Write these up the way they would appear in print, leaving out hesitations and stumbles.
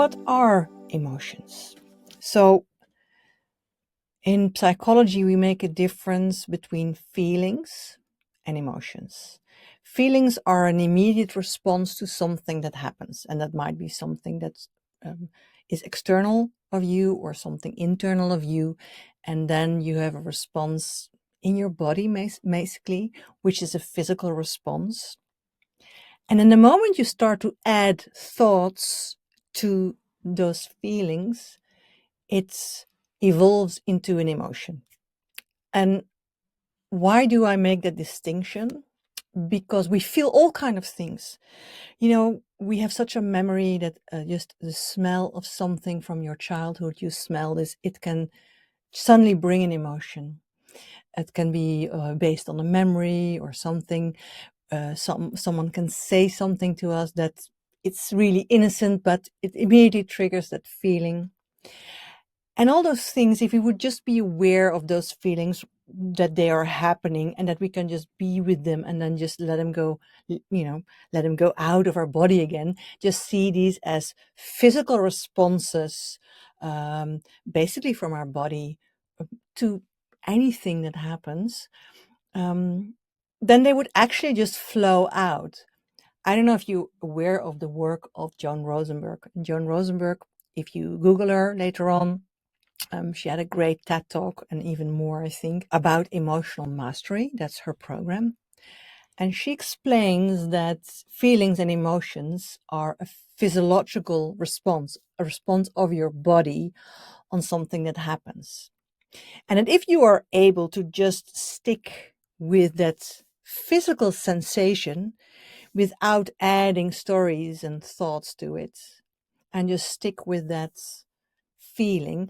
what are emotions? So, in psychology, we make a difference between feelings and emotions. Feelings are an immediate response to something that happens, and that might be something that is external of you or something internal of you, and then you have a response in your body, basically, which is a physical response. And in the moment you start to add thoughts to those feelings, it evolves into an emotion. And why do I make that distinction? Because we feel all kind of things. We have such a memory that just the smell of something from your childhood, you smell this, it can suddenly bring an emotion. It can be based on a memory or something. Someone can say something to us that it's really innocent, but it immediately triggers that feeling. And all those things, if we would just be aware of those feelings, that they are happening and that we can just be with them and then just let them go, let them go out of our body again, just see these as physical responses, basically from our body to anything that happens, then they would actually just flow out. I don't know if you're aware of the work of Joan Rosenberg. Joan Rosenberg, if you Google her later on, she had a great TED talk and even more, I think, about emotional mastery. That's her program. And she explains that feelings and emotions are a physiological response, a response of your body on something that happens. And that if you are able to just stick with that physical sensation without adding stories and thoughts to it, and just stick with that feeling,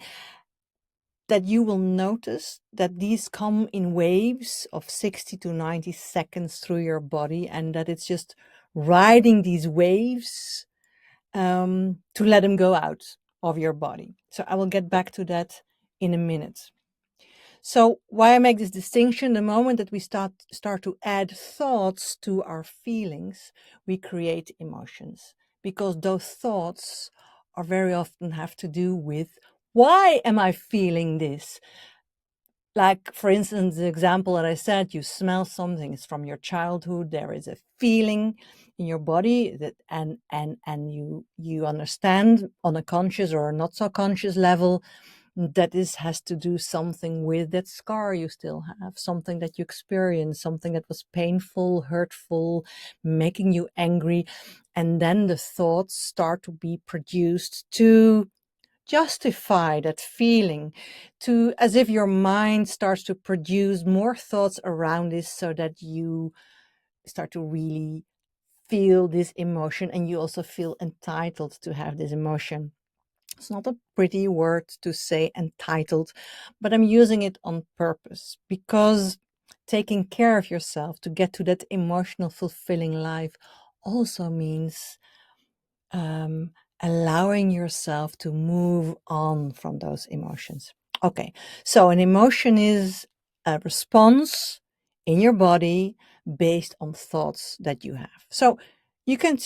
that you will notice that these come in waves of 60 to 90 seconds through your body, and that it's just riding these waves to let them go out of your body. So I will get back to that in a minute. So why I make this distinction, the moment that we start to add thoughts to our feelings, we create emotions, because those thoughts are very often have to do with, why am I feeling this? Like, for instance, the example that I said, you smell something, it's from your childhood, there is a feeling in your body that and you understand on a conscious or not so conscious level that this has to do something with that scar you still have, something that you experienced, something that was painful, hurtful, making you angry. And then the thoughts start to be produced to justify that feeling, to as if your mind starts to produce more thoughts around this so that you start to really feel this emotion, and you also feel entitled to have this emotion. It's not a pretty word to say, entitled, but I'm using it on purpose, because taking care of yourself to get to that emotional fulfilling life also means allowing yourself to move on from those emotions. Okay, so an emotion is a response in your body based on thoughts that you have. So you can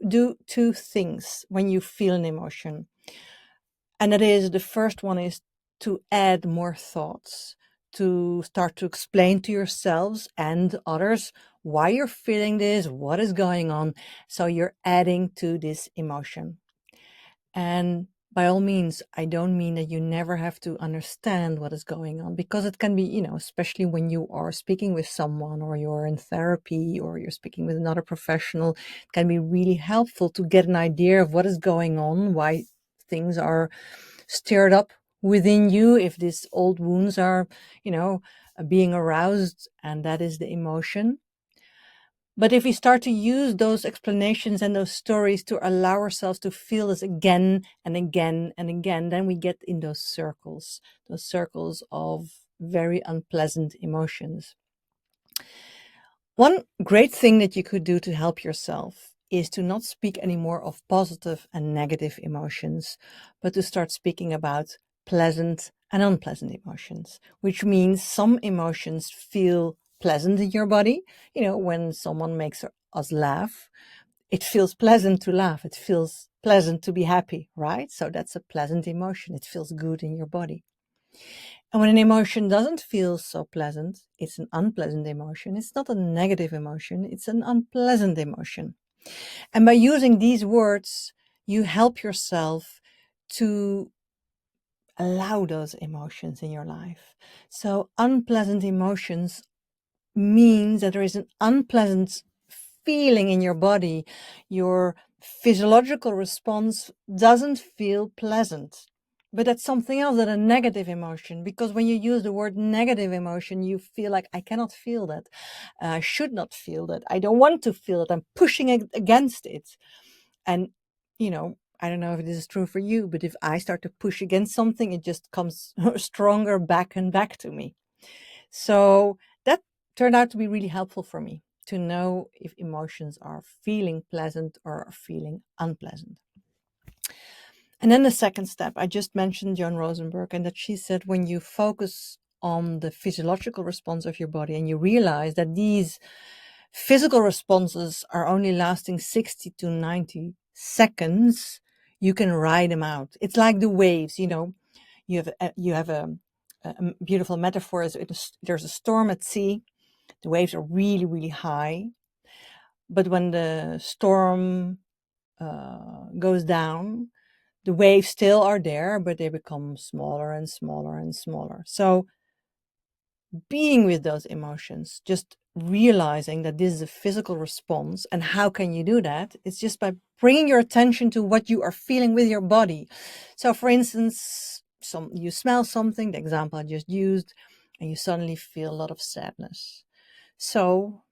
do two things when you feel an emotion. And that is, the first one is to add more thoughts, to start to explain to yourselves and others why you're feeling this, what is going on. So you're adding to this emotion. And by all means, I don't mean that you never have to understand what is going on, because it can be, especially when you are speaking with someone or you're in therapy or you're speaking with another professional, it can be really helpful to get an idea of what is going on, why things are stirred up within you, if these old wounds are, being aroused, and that is the emotion. But if we start to use those explanations and those stories to allow ourselves to feel this again and again and again, then we get in those circles of very unpleasant emotions. One great thing that you could do to help yourself is to not speak anymore of positive and negative emotions, but to start speaking about pleasant and unpleasant emotions, which means some emotions feel pleasant in your body. When someone makes us laugh, it feels pleasant to laugh. It feels pleasant to be happy, right? So that's a pleasant emotion. It feels good in your body. And when an emotion doesn't feel so pleasant, it's an unpleasant emotion. It's not a negative emotion, it's an unpleasant emotion. And by using these words, you help yourself to allow those emotions in your life. So, unpleasant emotions means that there is an unpleasant feeling in your body. Your physiological response doesn't feel pleasant. But that's something else than a negative emotion, because when you use the word negative emotion, you feel like, I cannot feel that. I should not feel that. I don't want to feel it. I'm pushing against it. And, I don't know if this is true for you, but if I start to push against something, it just comes stronger back and back to me. So that turned out to be really helpful for me to know if emotions are feeling pleasant or are feeling unpleasant. And then the second step, I just mentioned Joan Rosenberg, and that she said when you focus on the physiological response of your body and you realize that these physical responses are only lasting 60 to 90 seconds, you can ride them out. It's like the waves, you have a beautiful metaphor. There's a storm at sea. The waves are really, really high. But when the storm goes down, the waves still are there, but they become smaller and smaller and smaller. So being with those emotions, just realizing that this is a physical response, and how can you do that? It's just by bringing your attention to what you are feeling with your body. So for instance, you smell something, the example I just used, and you suddenly feel a lot of sadness. So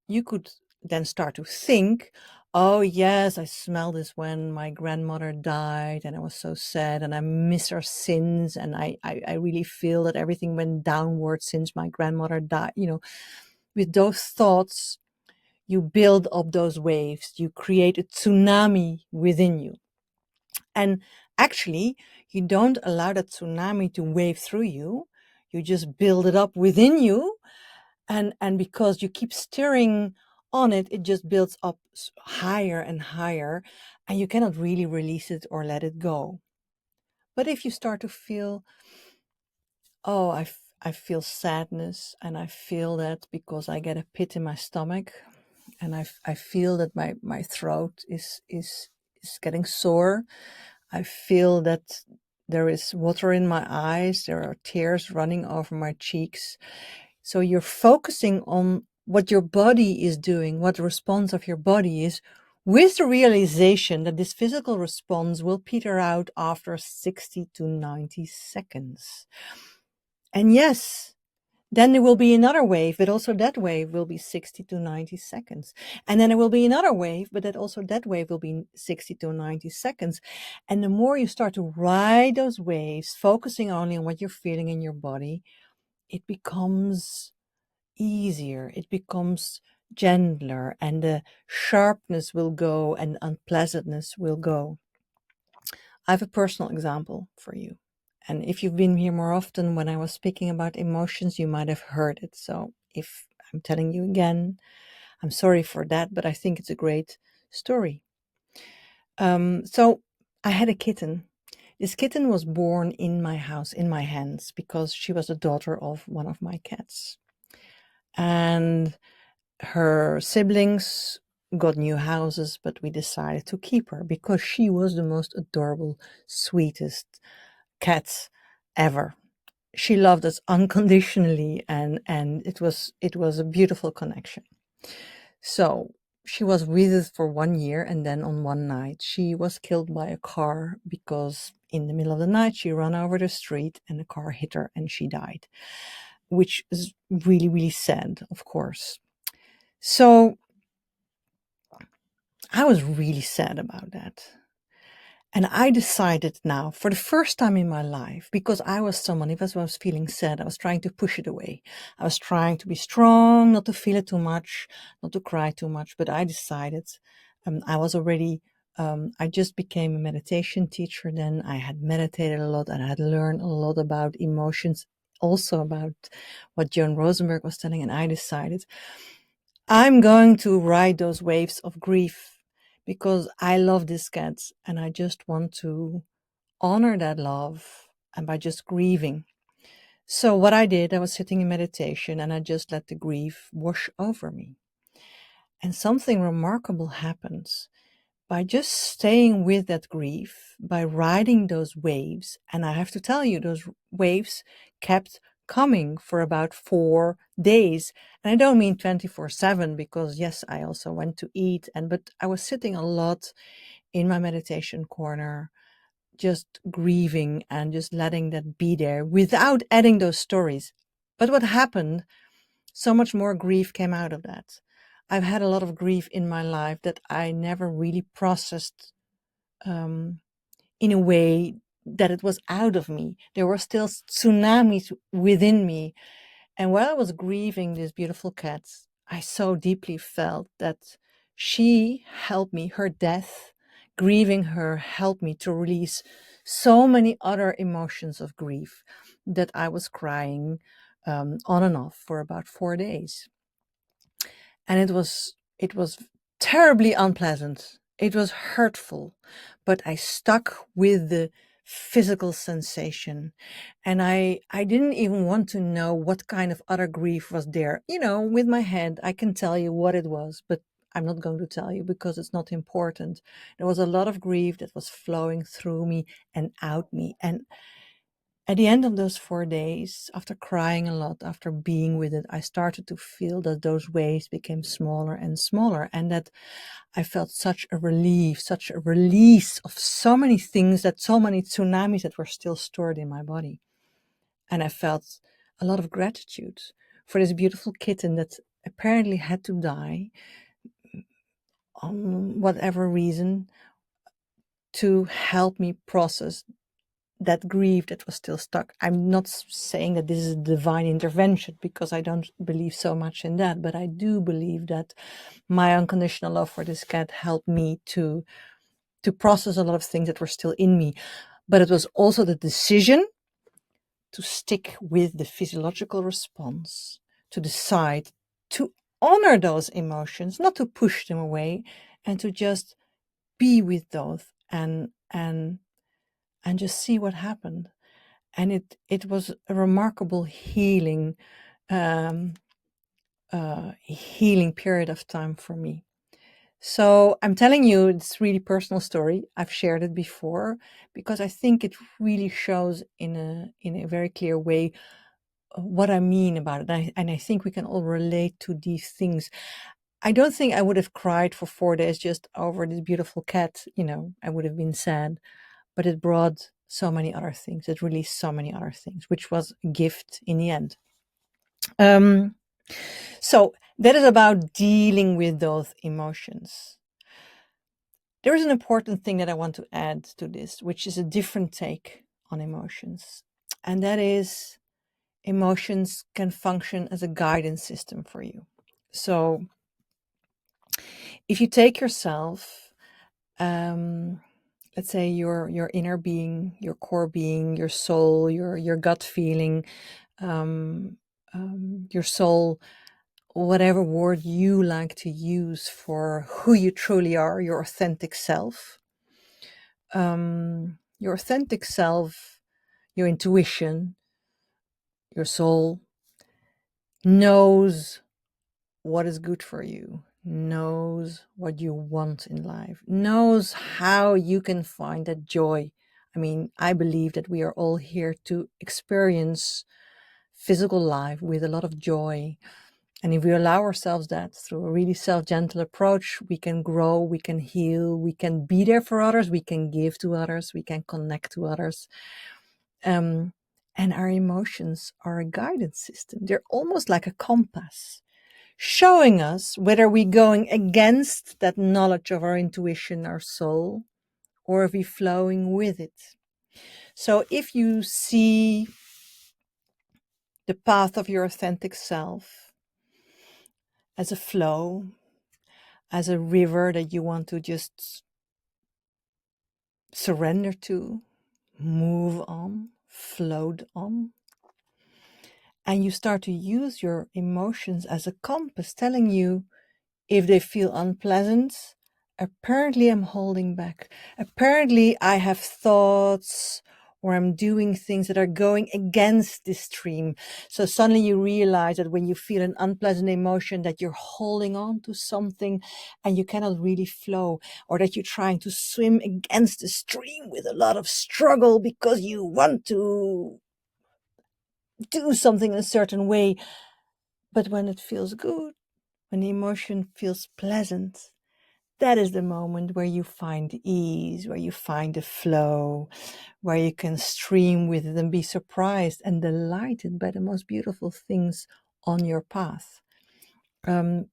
you could then start to think, oh yes, I smelled this when my grandmother died and I was so sad and I miss her since, and I really feel that everything went downward since my grandmother died. With those thoughts, you build up those waves, you create a tsunami within you. And actually, you don't allow that tsunami to wave through you, you just build it up within you. And because you keep stirring on it, it just builds up higher and higher, and you cannot really release it or let it go. But if you start to feel, oh, I feel sadness, and I feel that because I get a pit in my stomach, and I feel that my throat is getting sore. I feel that there is water in my eyes, there are tears running over my cheeks. So you're focusing on what your body is doing, what the response of your body is, with the realization that this physical response will peter out after 60 to 90 seconds. And yes, then there will be another wave, but also that wave will be 60 to 90 seconds. And then there will be another wave, but that wave will be 60 to 90 seconds. And the more you start to ride those waves, focusing only on what you're feeling in your body, it becomes easier, it becomes gentler, and the sharpness will go and unpleasantness will go. I have a personal example for you. And if you've been here more often when I was speaking about emotions, you might have heard it. So if I'm telling you again, I'm sorry for that, but I think it's a great story. So I had a kitten. This kitten was born in my house, in my hands, because she was a daughter of one of my cats. And her siblings got new houses, but we decided to keep her because she was the most adorable, sweetest cat ever. She loved us unconditionally, and it was a beautiful connection. So she was with us for 1 year, and then on one night she was killed by a car because in the middle of the night she ran over the street and the car hit her and she died, which is really, really sad, of course. So I was really sad about that. And I decided now, for the first time in my life, because I was someone, if I was feeling sad, I was trying to push it away. I was trying to be strong, not to feel it too much, not to cry too much. But I decided, I was already, I just became a meditation teacher then. I had meditated a lot and I had learned a lot about emotions, also about what Joan Rosenberg was telling. And I decided, I'm going to ride those waves of grief. because I love this cat and I just want to honor that love and by just grieving. So what I did, I was sitting in meditation and I just let the grief wash over me. And something remarkable happens by just staying with that grief, by riding those waves. And I have to tell you, those waves kept coming for about 4 days. And I don't mean 24/7 because yes, I also went to eat but I was sitting a lot in my meditation corner, just grieving and just letting that be there without adding those stories. But what happened, so much more grief came out of that. I've had a lot of grief in my life that I never really processed um, in a way that it was out of me. There were still tsunamis within me. And while I was grieving this beautiful cat, I so deeply felt that she helped me, her death, grieving her helped me to release so many other emotions of grief that I was crying on and off for about 4 days. And it was terribly unpleasant. It was hurtful, but I stuck with the physical sensation, and I didn't even want to know what kind of other grief was there. With my head I can tell you what it was, but I'm not going to tell you because it's not important. There was a lot of grief that was flowing through me and out me, and at the end of those 4 days, after crying a lot, after being with it, I started to feel that those waves became smaller and smaller, and that I felt such a relief, such a release of so many things, that so many tsunamis that were still stored in my body. And I felt a lot of gratitude for this beautiful kitten that apparently had to die on whatever reason to help me process that grief that was still stuck. I'm not saying that this is a divine intervention because I don't believe so much in that, but I do believe that my unconditional love for this cat helped me to process a lot of things that were still in me. But it was also the decision to stick with the physiological response, to decide to honor those emotions, not to push them away, and to just be with those and just see what happened. And it was a remarkable um, healing period of time for me. So I'm telling you, it's really personal story. I've shared it before because I think it really shows in a very clear way what I mean about it. And I think we can all relate to these things. I don't think I would have cried for 4 days just over this beautiful cat. I would have been sad, but it brought so many other things. It released so many other things, which was a gift in the end. Um, so that is about dealing with those emotions. There is an important thing that I want to add to this, which is a different take on emotions. And that is, emotions can function as a guidance system for you. So if you take yourself, let's say your inner being, your core being, your soul, your gut feeling, your soul, whatever word you like to use for who you truly are, your authentic self. Your authentic self, your intuition, your soul knows what is good for you, knows what you want in life, knows how you can find that joy. I mean, I believe that we are all here to experience physical life with a lot of joy. And if we allow ourselves that through a really self-gentle approach, we can grow, we can heal, we can be there for others, we can give to others, we can connect to others. And our emotions are a guidance system. They're almost like a compass, showing us whether we're going against that knowledge of our intuition, our soul, or if we're flowing with it. So if you see the path of your authentic self as a flow, as a river that you want to just surrender to, move on, float on, and you start to use your emotions as a compass, telling you if they feel unpleasant, apparently I'm holding back. Apparently I have thoughts or I'm doing things that are going against this stream. So suddenly you realize that when you feel an unpleasant emotion that you're holding on to something and you cannot really flow, or that you're trying to swim against the stream with a lot of struggle because you want to do something in a certain way. But when it feels good, when the emotion feels pleasant, that is the moment where you find ease, where you find the flow, where you can stream with it and be surprised and delighted by the most beautiful things on your path.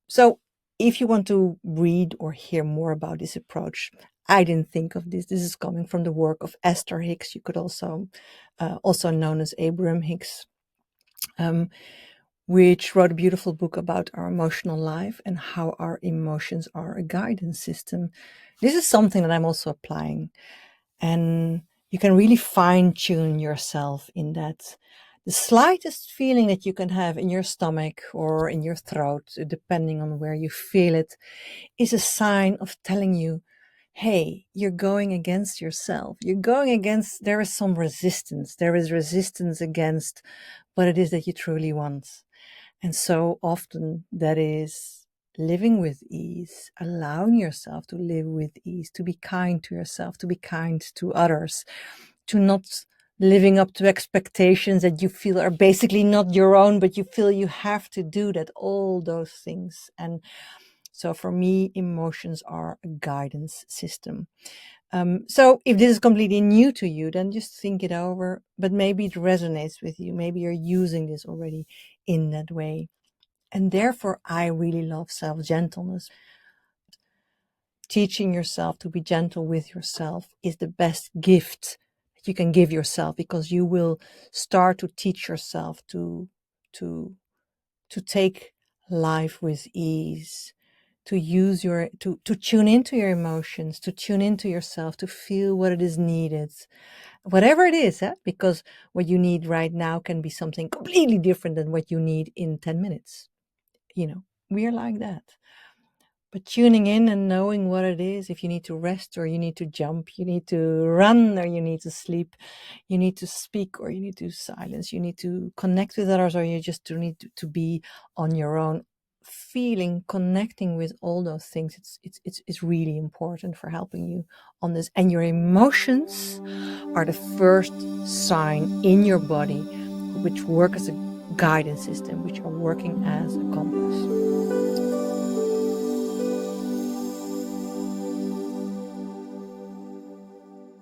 So if you want to read or hear more about this approach, I didn't think of this. This is coming from the work of Esther Hicks. You could also known as Abraham Hicks, which wrote a beautiful book about our emotional life and how our emotions are a guidance system. This is something that I'm also applying, and you can really fine tune yourself in that. The slightest feeling that you can have in your stomach or in your throat, depending on where you feel it, is a sign of telling you, hey, you're going against yourself. There is some resistance. There is resistance against what it is that you truly want. And so often that is living with ease, allowing yourself to live with ease, to be kind to yourself, to be kind to others, to not living up to expectations that you feel are basically not your own, but you feel you have to do that, all those things. And so for me, emotions are a guidance system. So if this is completely new to you, then just think it over, but maybe it resonates with you. Maybe you're using this already in that way. And therefore, I really love self-gentleness. Teaching yourself to be gentle with yourself is the best gift that you can give yourself, because you will start to teach yourself to take life with ease, to tune into your emotions, to tune into yourself, to feel what it is needed, whatever it is, because what you need right now can be something completely different than what you need in 10 minutes. We are like that. But tuning in and knowing what it is, if you need to rest or you need to jump, you need to run or you need to sleep, you need to speak or you need to silence, you need to connect with others or you just do need to be on your own. Feeling, connecting with all those things, it's really important for helping you on this. And your emotions are the first sign in your body which work as a guidance system, which are working as a compass.